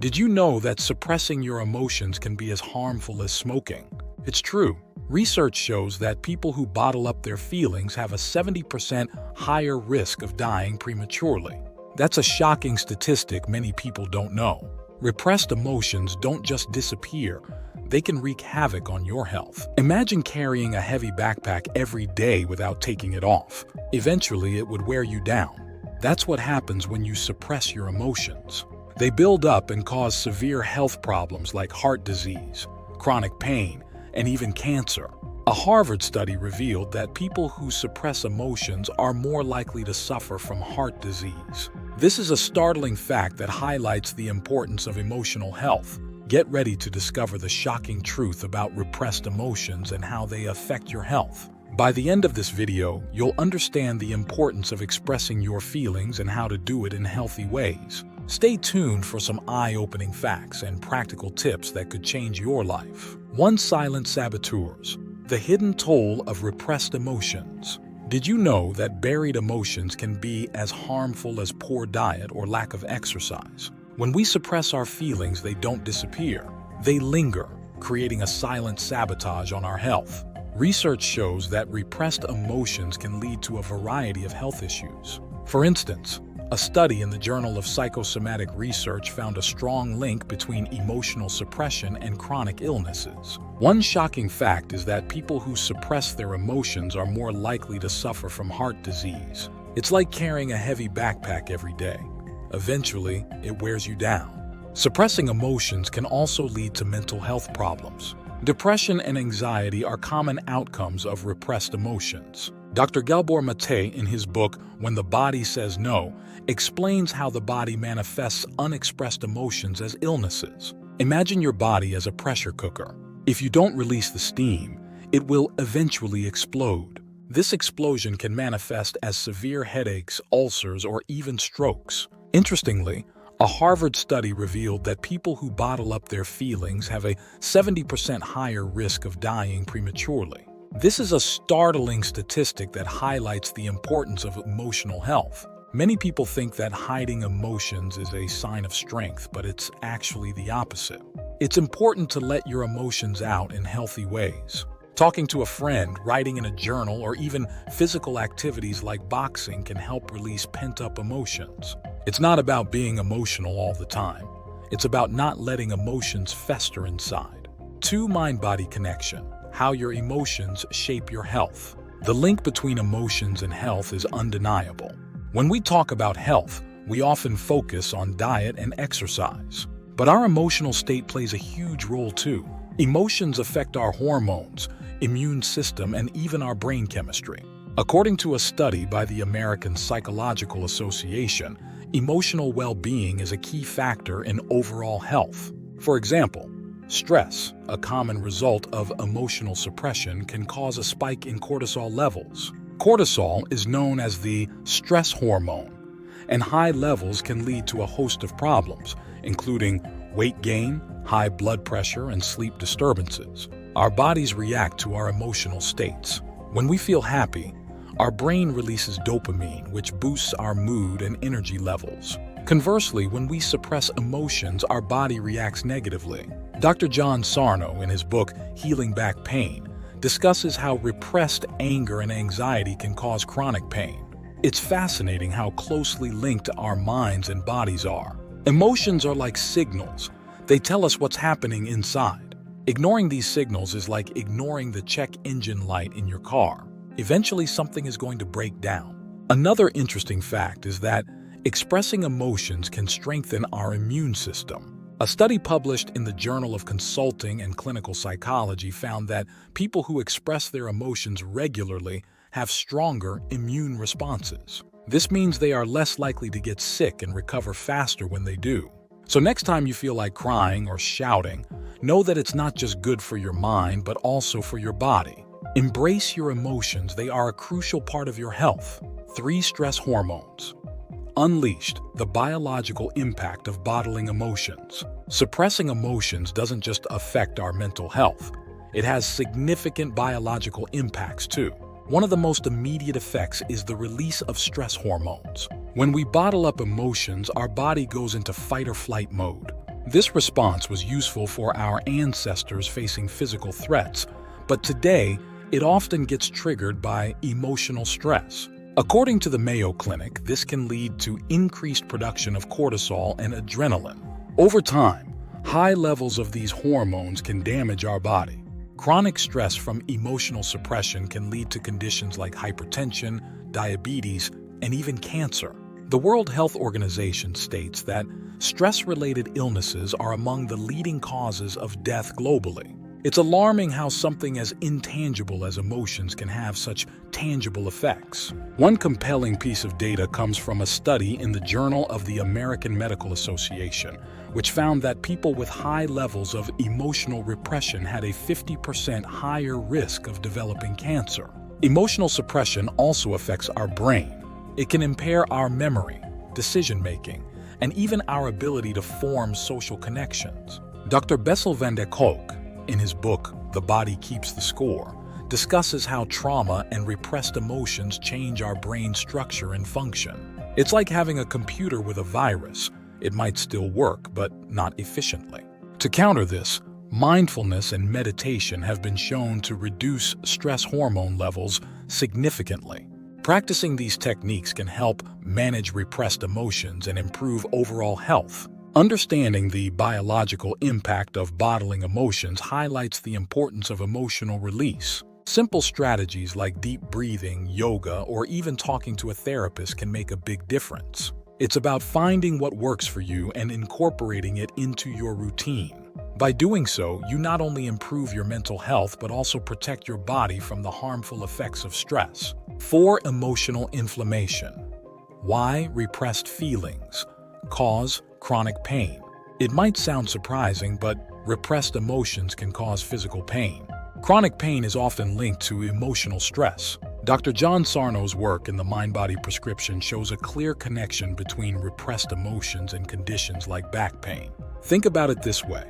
Did you know that suppressing your emotions can be as harmful as smoking? It's true. Research shows that people who bottle up their feelings have a 70% higher risk of dying prematurely. That's a shocking statistic many people don't know. Repressed emotions don't just disappear, they can wreak havoc on your health. Imagine carrying a heavy backpack every day without taking it off. Eventually, it would wear you down. That's what happens when you suppress your emotions. They build up and cause severe health problems like heart disease, chronic pain, and even cancer. A Harvard study revealed that people who suppress emotions are more likely to suffer from heart disease. This is a startling fact that highlights the importance of emotional health. Get ready to discover the shocking truth about repressed emotions and how they affect your health. By the end of this video, you'll understand the importance of expressing your feelings and how to do it in healthy ways. Stay tuned for some eye-opening facts and practical tips that could change your life. 1. Silent saboteurs. The hidden toll of repressed emotions. Did you know that buried emotions can be as harmful as poor diet or lack of exercise? When we suppress our feelings, they don't disappear. They linger, creating a silent sabotage on our health. Research shows that repressed emotions can lead to a variety of health issues. For instance, a study in the Journal of Psychosomatic Research found a strong link between emotional suppression and chronic illnesses. One shocking fact is that people who suppress their emotions are more likely to suffer from heart disease. It's like carrying a heavy backpack every day. Eventually, it wears you down. Suppressing emotions can also lead to mental health problems. Depression and anxiety are common outcomes of repressed emotions. Dr. Gabor Mate, in his book When the Body Says No, explains how the body manifests unexpressed emotions as illnesses. Imagine your body as a pressure cooker. If you don't release the steam, it will eventually explode. This explosion can manifest as severe headaches, ulcers, or even strokes. Interestingly, a Harvard study revealed that people who bottle up their feelings have a 70% higher risk of dying prematurely. This is a startling statistic that highlights the importance of emotional health. Many people think that hiding emotions is a sign of strength, but it's actually the opposite. It's important to let your emotions out in healthy ways. Talking to a friend, writing in a journal, or even physical activities like boxing can help release pent-up emotions. It's not about being emotional all the time. It's about not letting emotions fester inside. 2. Mind-body connection. How your emotions shape your health. The link between emotions and health is undeniable. When we talk about health, we often focus on diet and exercise. But our emotional state plays a huge role too. Emotions affect our hormones, immune system, and even our brain chemistry. According to a study by the American Psychological Association, emotional well-being is a key factor in overall health. For example, stress, a common result of emotional suppression, can cause a spike in cortisol levels. Cortisol is known as the stress hormone, and high levels can lead to a host of problems, including weight gain, high blood pressure, and sleep disturbances. Our bodies react to our emotional states. When we feel happy, our brain releases dopamine, which boosts our mood and energy levels. Conversely, when we suppress emotions, our body reacts negatively. Dr. John Sarno, in his book Healing Back Pain, discusses how repressed anger and anxiety can cause chronic pain. It's fascinating how closely linked our minds and bodies are. Emotions are like signals. They tell us what's happening inside. Ignoring these signals is like ignoring the check engine light in your car. Eventually, something is going to break down. Another interesting fact is that expressing emotions can strengthen our immune system. A study published in the Journal of Consulting and Clinical Psychology found that people who express their emotions regularly have stronger immune responses. This means they are less likely to get sick and recover faster when they do. So next time you feel like crying or shouting, know that it's not just good for your mind, but also for your body. Embrace your emotions. They are a crucial part of your health. 3. Stress hormones. Unleashed, the biological impact of bottling emotions. Suppressing emotions doesn't just affect our mental health. It has significant biological impacts too. One of the most immediate effects is the release of stress hormones. When we bottle up emotions, our body goes into fight or flight mode. This response was useful for our ancestors facing physical threats, but today it often gets triggered by emotional stress. According to the Mayo Clinic, this can lead to increased production of cortisol and adrenaline. Over time, high levels of these hormones can damage our body. Chronic stress from emotional suppression can lead to conditions like hypertension, diabetes, and even cancer. The World Health Organization states that stress-related illnesses are among the leading causes of death globally. It's alarming how something as intangible as emotions can have such tangible effects. One compelling piece of data comes from a study in the Journal of the American Medical Association, which found that people with high levels of emotional repression had a 50% higher risk of developing cancer. Emotional suppression also affects our brain. It can impair our memory, decision-making, and even our ability to form social connections. Dr. Bessel van der Kolk, in his book, The Body Keeps the Score, discusses how trauma and repressed emotions change our brain structure and function. It's like having a computer with a virus. It might still work, but not efficiently. To counter this, mindfulness and meditation have been shown to reduce stress hormone levels significantly. Practicing these techniques can help manage repressed emotions and improve overall health. Understanding the biological impact of bottling emotions highlights the importance of emotional release. Simple strategies like deep breathing, yoga, or even talking to a therapist can make a big difference. It's about finding what works for you and incorporating it into your routine. By doing so, you not only improve your mental health but also protect your body from the harmful effects of stress. 4. Emotional inflammation. Why repressed feelings cause chronic pain? It might sound surprising, but repressed emotions can cause physical pain. Chronic pain is often linked to emotional stress. Dr. John Sarno's work in the Mind-Body Prescription shows a clear connection between repressed emotions and conditions like back pain. Think about it this way.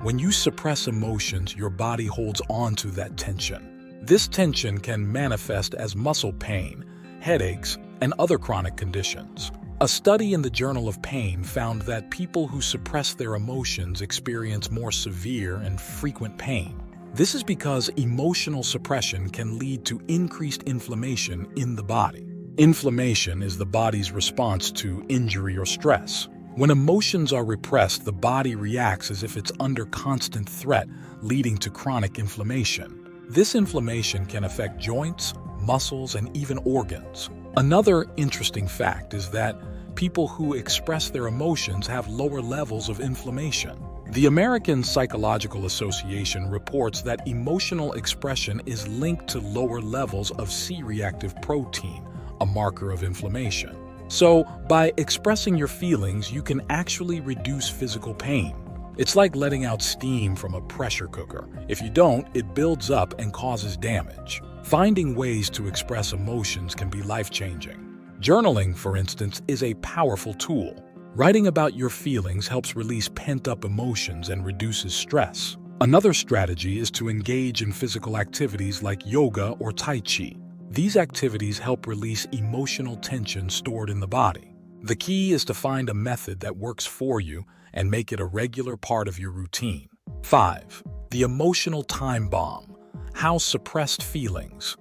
When you suppress emotions, your body holds on to that tension. This tension can manifest as muscle pain, headaches, and other chronic conditions. A study in the Journal of Pain found that people who suppress their emotions experience more severe and frequent pain. This is because emotional suppression can lead to increased inflammation in the body. Inflammation is the body's response to injury or stress. When emotions are repressed, the body reacts as if it's under constant threat, leading to chronic inflammation. This inflammation can affect joints, muscles, and even organs. Another interesting fact is that people who express their emotions have lower levels of inflammation. The American Psychological Association reports that emotional expression is linked to lower levels of C-reactive protein, a marker of inflammation. So, by expressing your feelings, you can actually reduce physical pain. It's like letting out steam from a pressure cooker. If you don't, it builds up and causes damage. Finding ways to express emotions can be life-changing. Journaling, for instance, is a powerful tool. Writing about your feelings helps release pent-up emotions and reduces stress. Another strategy is to engage in physical activities like yoga or tai chi. These activities help release emotional tension stored in the body. The key is to find a method that works for you and make it a regular part of your routine. 5. The emotional time bomb. How suppressed feelings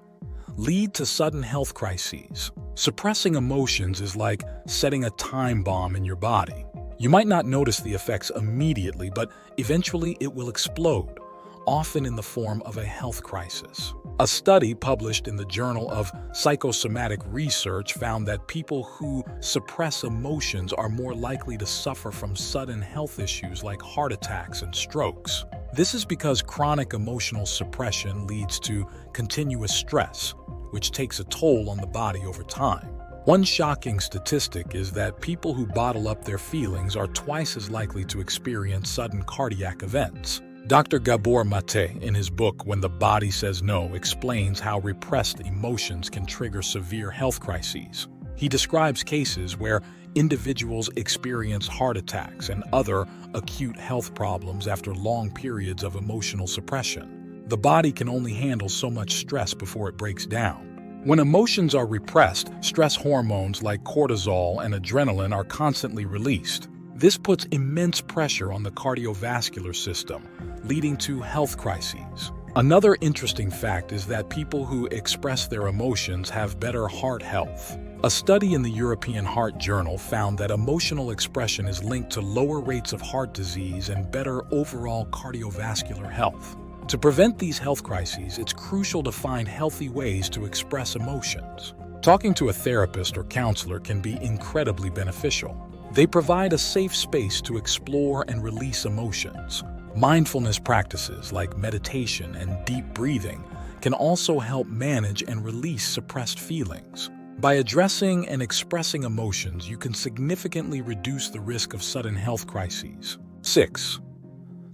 lead to sudden health crises. Suppressing emotions is like setting a time bomb in your body. You might not notice the effects immediately, but eventually it will explode, often in the form of a health crisis. A study published in the Journal of Psychosomatic Research found that people who suppress emotions are more likely to suffer from sudden health issues like heart attacks and strokes. This is because chronic emotional suppression leads to continuous stress, which takes a toll on the body over time. One shocking statistic is that people who bottle up their feelings are twice as likely to experience sudden cardiac events. Dr. Gabor Mate, in his book When the Body Says No, explains how repressed emotions can trigger severe health crises. He describes cases where individuals experience heart attacks and other acute health problems after long periods of emotional suppression. The body can only handle so much stress before it breaks down. When emotions are repressed, stress hormones like cortisol and adrenaline are constantly released. This puts immense pressure on the cardiovascular system, leading to health crises. Another interesting fact is that people who express their emotions have better heart health. A study in the European Heart Journal found that emotional expression is linked to lower rates of heart disease and better overall cardiovascular health. To prevent these health crises, it's crucial to find healthy ways to express emotions. Talking to a therapist or counselor can be incredibly beneficial. They provide a safe space to explore and release emotions. Mindfulness practices like meditation and deep breathing can also help manage and release suppressed feelings. By addressing and expressing emotions, you can significantly reduce the risk of sudden health crises. 6.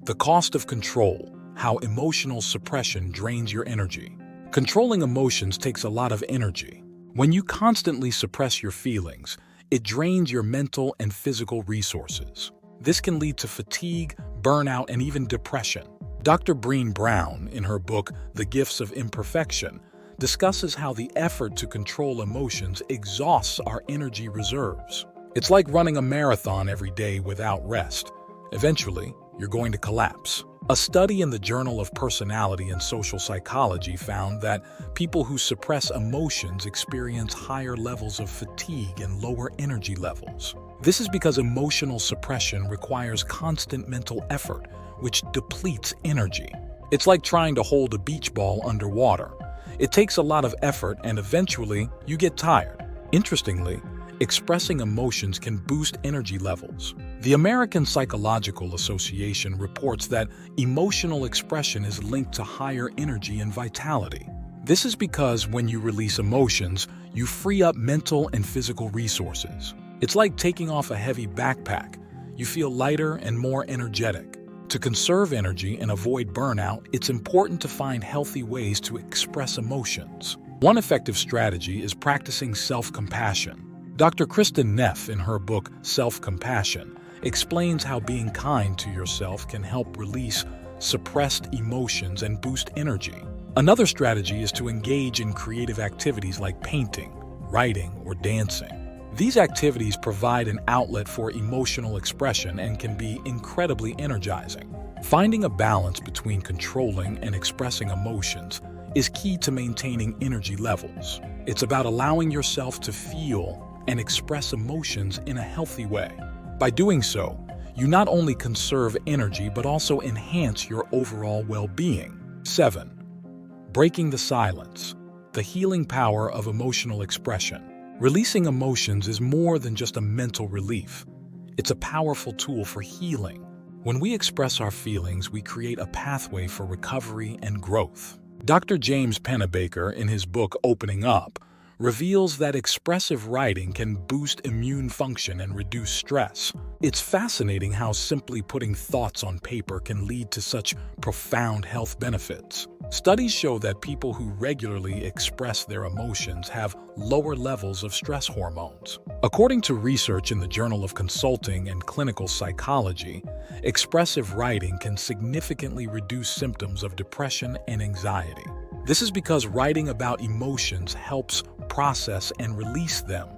The cost of control: how emotional suppression drains your energy. Controlling emotions takes a lot of energy. When you constantly suppress your feelings, it drains your mental and physical resources. This can lead to fatigue, burnout, and even depression. Dr. Brené Brown, in her book, The Gifts of Imperfection, discusses how the effort to control emotions exhausts our energy reserves. It's like running a marathon every day without rest. Eventually, you're going to collapse. A study in the Journal of Personality and Social Psychology found that people who suppress emotions experience higher levels of fatigue and lower energy levels. This is because emotional suppression requires constant mental effort, which depletes energy. It's like trying to hold a beach ball underwater. It takes a lot of effort and eventually you get tired. Interestingly, expressing emotions can boost energy levels. The American Psychological Association reports that emotional expression is linked to higher energy and vitality. This is because when you release emotions, you free up mental and physical resources. It's like taking off a heavy backpack. You feel lighter and more energetic. To conserve energy and avoid burnout, it's important to find healthy ways to express emotions. One effective strategy is practicing self-compassion. Dr. Kristen Neff, in her book Self-Compassion, explains how being kind to yourself can help release suppressed emotions and boost energy. Another strategy is to engage in creative activities like painting, writing, or dancing. These activities provide an outlet for emotional expression and can be incredibly energizing. Finding a balance between controlling and expressing emotions is key to maintaining energy levels. It's about allowing yourself to feel and express emotions in a healthy way. By doing so, you not only conserve energy but also enhance your overall well-being. 7. Breaking the silence: the healing power of emotional expression. Releasing emotions is more than just a mental relief. It's a powerful tool for healing. When we express our feelings, we create a pathway for recovery and growth. Dr. James Pennebaker, in his book Opening Up, reveals that expressive writing can boost immune function and reduce stress. It's fascinating how simply putting thoughts on paper can lead to such profound health benefits. Studies show that people who regularly express their emotions have lower levels of stress hormones. According to research in the Journal of Consulting and Clinical Psychology, expressive writing can significantly reduce symptoms of depression and anxiety. This is because writing about emotions helps process and release them,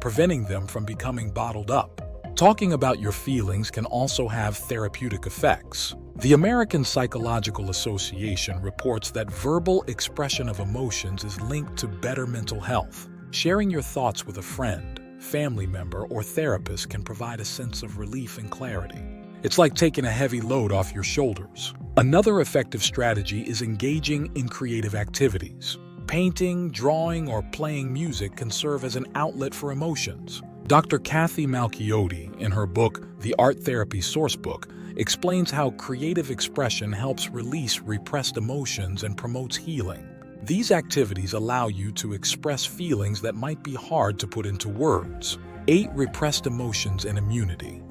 preventing them from becoming bottled up. Talking about your feelings can also have therapeutic effects. The American Psychological Association reports that verbal expression of emotions is linked to better mental health. Sharing your thoughts with a friend, family member, or therapist can provide a sense of relief and clarity. It's like taking a heavy load off your shoulders. Another effective strategy is engaging in creative activities. Painting, drawing, or playing music can serve as an outlet for emotions. Dr. Kathy Malchiotti, in her book The Art Therapy Sourcebook, explains how creative expression helps release repressed emotions and promotes healing. These activities allow you to express feelings that might be hard to put into words. 8. Repressed emotions and immunity: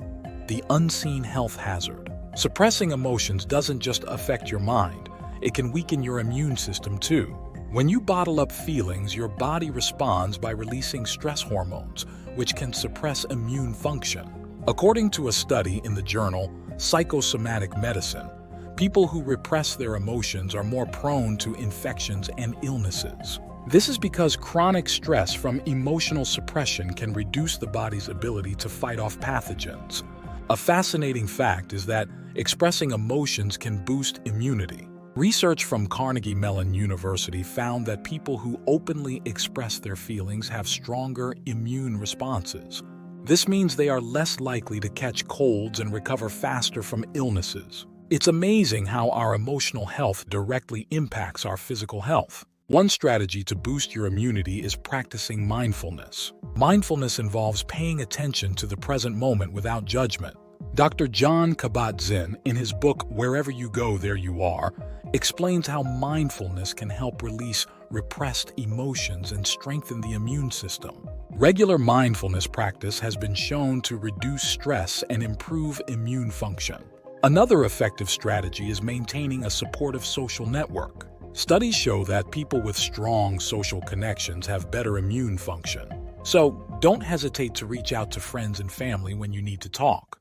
the unseen health hazard. Suppressing emotions doesn't just affect your mind, it can weaken your immune system too. When you bottle up feelings, your body responds by releasing stress hormones, which can suppress immune function. According to a study in the journal Psychosomatic Medicine, people who repress their emotions are more prone to infections and illnesses. This is because chronic stress from emotional suppression can reduce the body's ability to fight off pathogens. A fascinating fact is that expressing emotions can boost immunity. Research from Carnegie Mellon University found that people who openly express their feelings have stronger immune responses. This means they are less likely to catch colds and recover faster from illnesses. It's amazing how our emotional health directly impacts our physical health. One strategy to boost your immunity is practicing mindfulness. Mindfulness involves paying attention to the present moment without judgment. Dr. John Kabat-Zinn, in his book Wherever You Go, There You Are, explains how mindfulness can help release repressed emotions and strengthen the immune system. Regular mindfulness practice has been shown to reduce stress and improve immune function. Another effective strategy is maintaining a supportive social network. Studies show that people with strong social connections have better immune function. So, don't hesitate to reach out to friends and family when you need to talk.